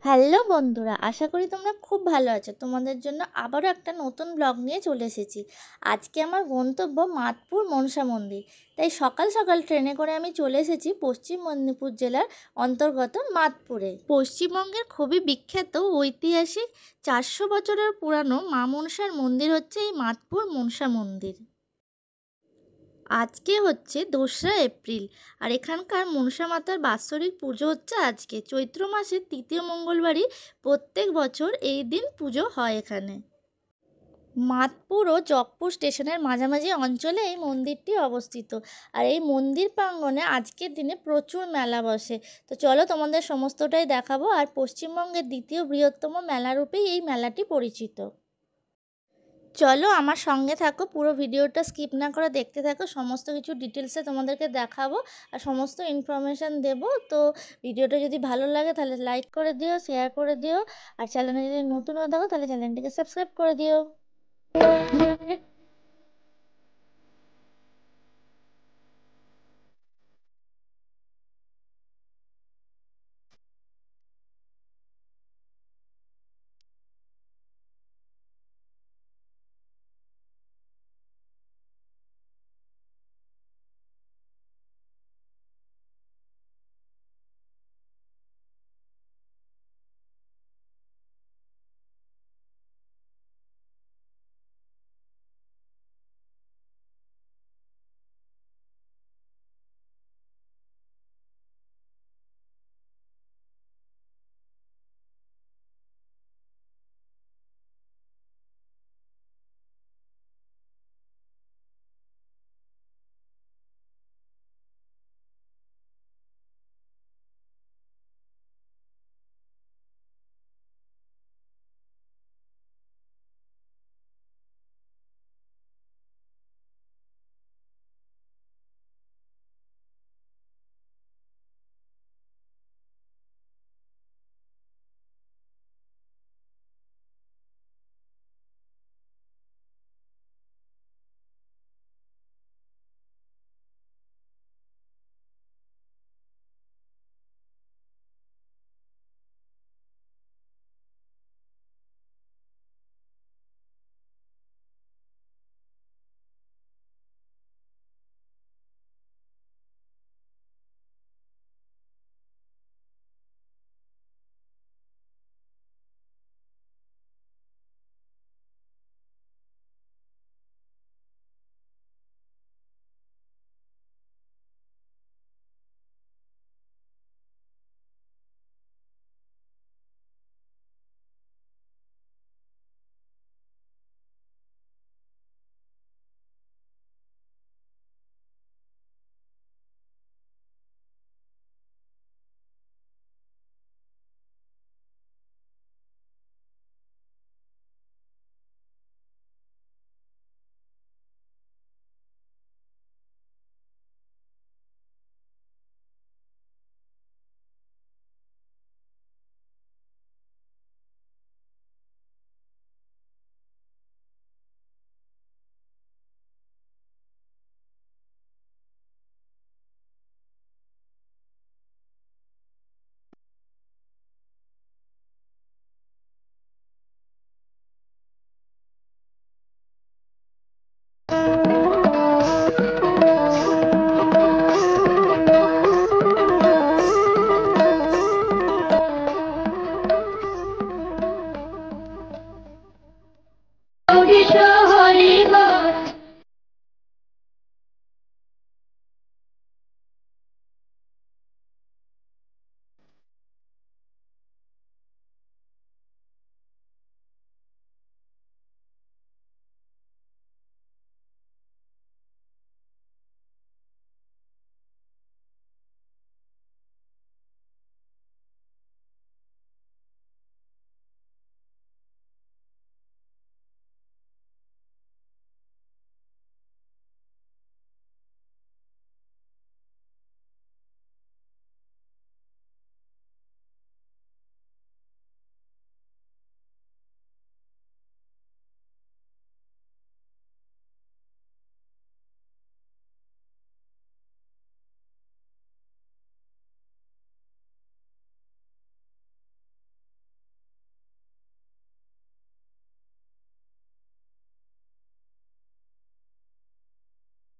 Hello বন্ধুরা, আশা করি তোমরা খুব ভালো আছো। তোমাদের জন্য আবারও একটা নতুন ব্লগ নিয়ে চলে এসেছি। আজকে আমার গন্তব্য মাতপুর মনসা মন্দির। তাই সকাল সকাল ট্রেনে করে আমি চলে এসেছি পশ্চিম মেদিনীপুর জেলার অন্তর্গত মাতপুরে। পশ্চিমবঙ্গের খুবই বিখ্যাত ঐতিহাসিক 400 বছরের পুরানো মা মনসার মন্দির হচ্ছে এই মাতপুর মনসা মন্দির। আজকে হচ্ছে 2রা এপ্রিল, আর এখানকার মনসা মাতার বাৎসরিক পুজো হচ্ছে আজকে চৈত্র মাসের তৃতীয় মঙ্গলবারই। প্রত্যেক বছর এই দিন পুজো হয় এখানে। মাতপুর ও জকপুর স্টেশনের মাঝামাঝি অঞ্চলে এই মন্দিরটি অবস্থিত। আর এই মন্দির প্রাঙ্গণে আজকের দিনে প্রচুর মেলা বসে। তো চলো তোমাদের সমস্তটাই দেখাবো। আর পশ্চিমবঙ্গের দ্বিতীয় বৃহত্তম মেলারূপেই এই মেলাটি পরিচিত। চলো আমার সঙ্গে থাকো, পুরো ভিডিওটা স্কিপ না করে দেখতে থাকো। সমস্ত কিছু ডিটেলসে তোমাদেরকে দেখাবো আর সমস্ত ইনফরমেশান দেবো। তো ভিডিওটা যদি ভালো লাগে তাহলে লাইক করে দিও, শেয়ার করে দিও। আর চ্যানেলে যদি নতুন হয়ে থাকো তাহলে চ্যানেলটিকে সাবস্ক্রাইব করে দিও।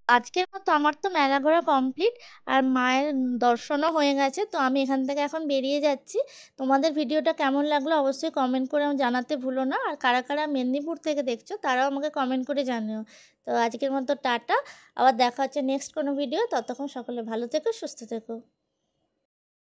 আজকের মতো আমার তো মেলা ঘোরা কমপ্লিট, আর মায়ের দর্শনও হয়ে গেছে। তো আমি এখান থেকে এখন বেরিয়ে যাচ্ছি। তোমাদের ভিডিওটা কেমন লাগলো অবশ্যই কমেন্ট করে জানাতে ভুলো না। আর কারা কারা মেদিনীপুর থেকে দেখছো তারাও আমাকে কমেন্ট করে জানিও। তো আজকের মতো টাটা। আবার দেখা হচ্ছে নেক্সট কোনো ভিডিও। ততক্ষণ সকলে ভালো থেকো, সুস্থ থেকো।